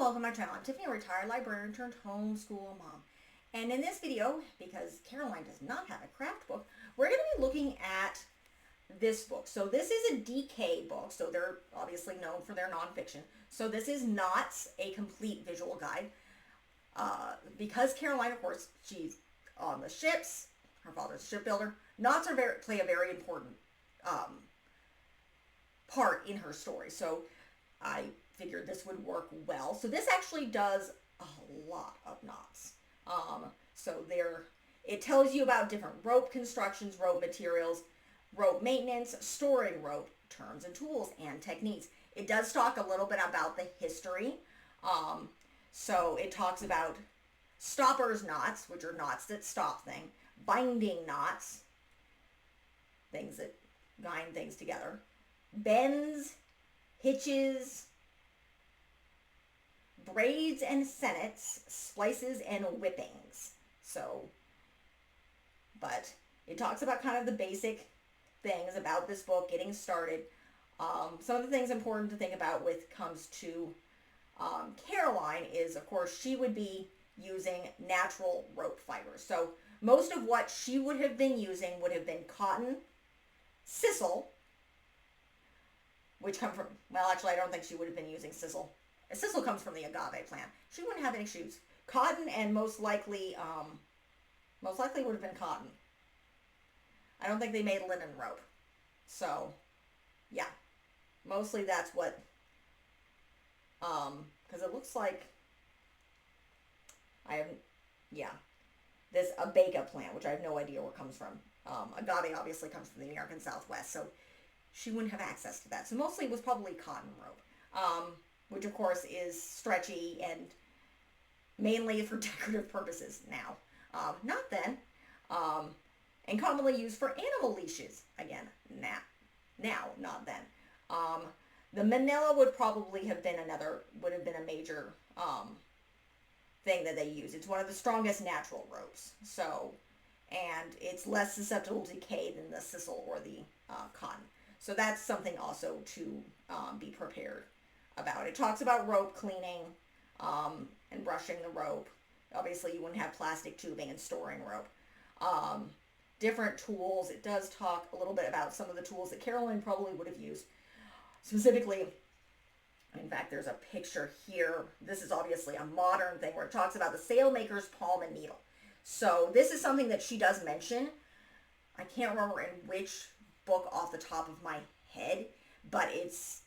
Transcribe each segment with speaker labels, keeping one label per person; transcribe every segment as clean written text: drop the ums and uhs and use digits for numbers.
Speaker 1: welcome to my channel. I'm Tiffany, a retired librarian turned homeschool mom. And in this video, because Caroline does not have a craft book, we're going to be looking at this book. So this is a DK book, so they're obviously known for their nonfiction. So this is not a complete visual guide. Because Caroline, of course, she's on the ships, her father's a shipbuilder, knots play a very important part in her story. So I figured this would work well. So this actually does a lot of knots. It tells you about different rope constructions, rope materials, rope maintenance, storing rope, terms and tools, and techniques. It does talk a little bit about the history. So it talks about stoppers knots, which are knots that stop things, binding knots, things that bind things together, bends, hitches, braids and sennets, splices and whippings. But it talks about kind of the basic things about this book, getting started. Some of the things important to think about with comes to Caroline is, of course, she would be using natural rope fibers. So most of what she would have been using would have been cotton, sisal, which come from, well, actually, I don't think she would have been using sisal. Sisal comes from the agave plant. She wouldn't have any shoes. Cotton, and most likely would have been cotton. I don't think they made linen rope. So, yeah. Mostly that's what, because it looks like, this abaca plant, which I have no idea where it comes from. Agave obviously comes from the American Southwest, so she wouldn't have access to that. So mostly it was probably cotton rope, which of course is stretchy and mainly for decorative purposes now. Not then. And commonly used for animal leashes. Again, now, not then. The manila would probably have been a major thing that they use. It's one of the strongest natural ropes. So, and it's less susceptible to decay than the sisal or the cotton. So that's something also to be prepared about. It talks about rope cleaning and brushing the rope. Obviously, you wouldn't have plastic tubing and storing rope. Different tools. It does talk a little bit about some of the tools that Caroline probably would have used. Specifically, in fact, there's a picture here. This is obviously a modern thing where it talks about the sailmaker's palm and needle. So this is something that she does mention. I can't remember in which book off the top of my head, but it's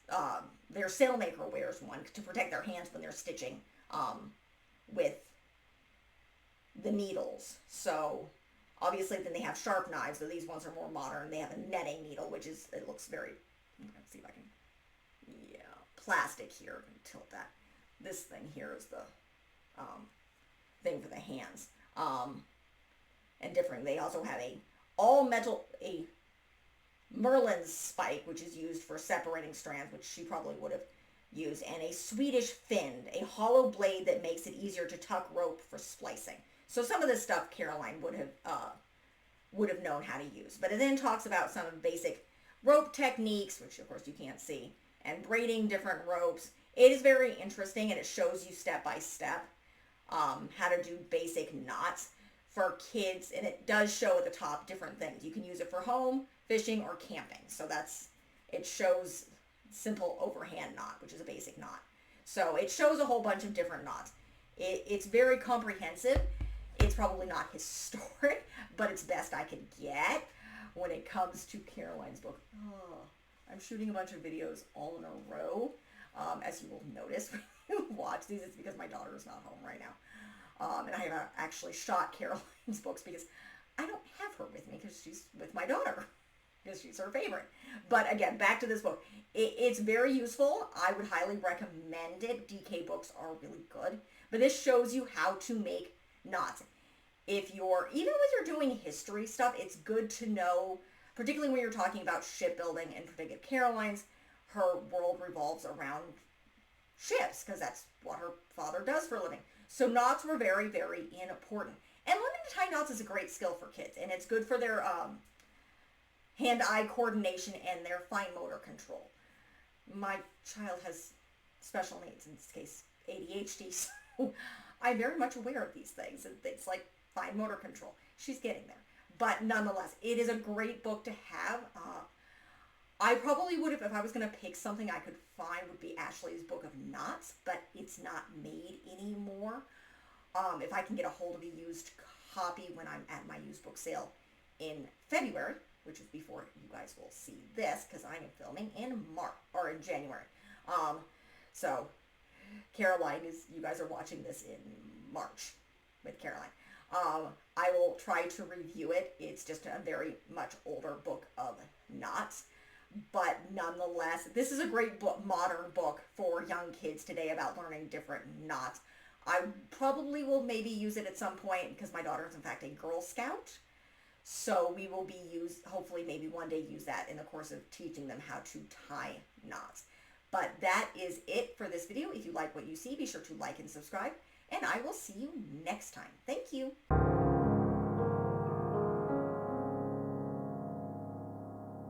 Speaker 1: their sailmaker wears one to protect their hands when they're stitching with the needles. So obviously then they have sharp knives, so these ones are more modern. They have a netting needle, which is, it looks very, let's see if I can, plastic here. Tilt that. This thing here is the thing for the hands. And different. They also have a Merlin's spike, which is used for separating strands, which she probably would have used, and a Swedish finned, a hollow blade that makes it easier to tuck rope for splicing. So some of this stuff Caroline would have known how to use. But it then talks about some basic rope techniques, which of course you can't see, and braiding different ropes. It is very interesting, and it shows you step by step how to do basic knots for kids, and it does show at the top different things. You can use it for home, fishing, or camping. So it shows simple overhand knot, which is a basic knot. So it shows a whole bunch of different knots. It's very comprehensive. It's probably not historic, but it's best I could get when it comes to Caroline's book. Oh, I'm shooting a bunch of videos all in a row. As you will notice when you watch these, it's because my daughter is not home right now. And I have actually shot Caroline's books because I don't have her with me because she's with my daughter, because she's her favorite. But again, back to this book. It's very useful. I would highly recommend it. DK books are really good. But this shows you how to make knots. Even when you're doing history stuff, it's good to know, particularly when you're talking about shipbuilding, and particularly Caroline's, her world revolves around ships, because that's what her father does for a living. So knots were very, very important. And learning to tie knots is a great skill for kids, and it's good for their hand-eye coordination and their fine motor control. My child has special needs. In this case, ADHD, so I'm very much aware of these things and things like fine motor control. She's getting there. But nonetheless, it is a great book to have. I probably would have, if I was going to pick something I could find, would be Ashley's Book of Knots, but it's not made anymore. If I can get a hold of a used copy when I'm at my used book sale in February, which is before you guys will see this, because I am filming in March, or in January. So Caroline you guys are watching this in March with Caroline. I will try to review it. It's just a very much older book of knots. But nonetheless, this is a great book, modern book for young kids today about learning different knots. I probably will maybe use it at some point because my daughter is in fact a Girl Scout. So we will hopefully maybe one day use that in the course of teaching them how to tie knots. But that is it for this video. If you like what you see, be sure to like and subscribe. And I will see you next time. Thank you.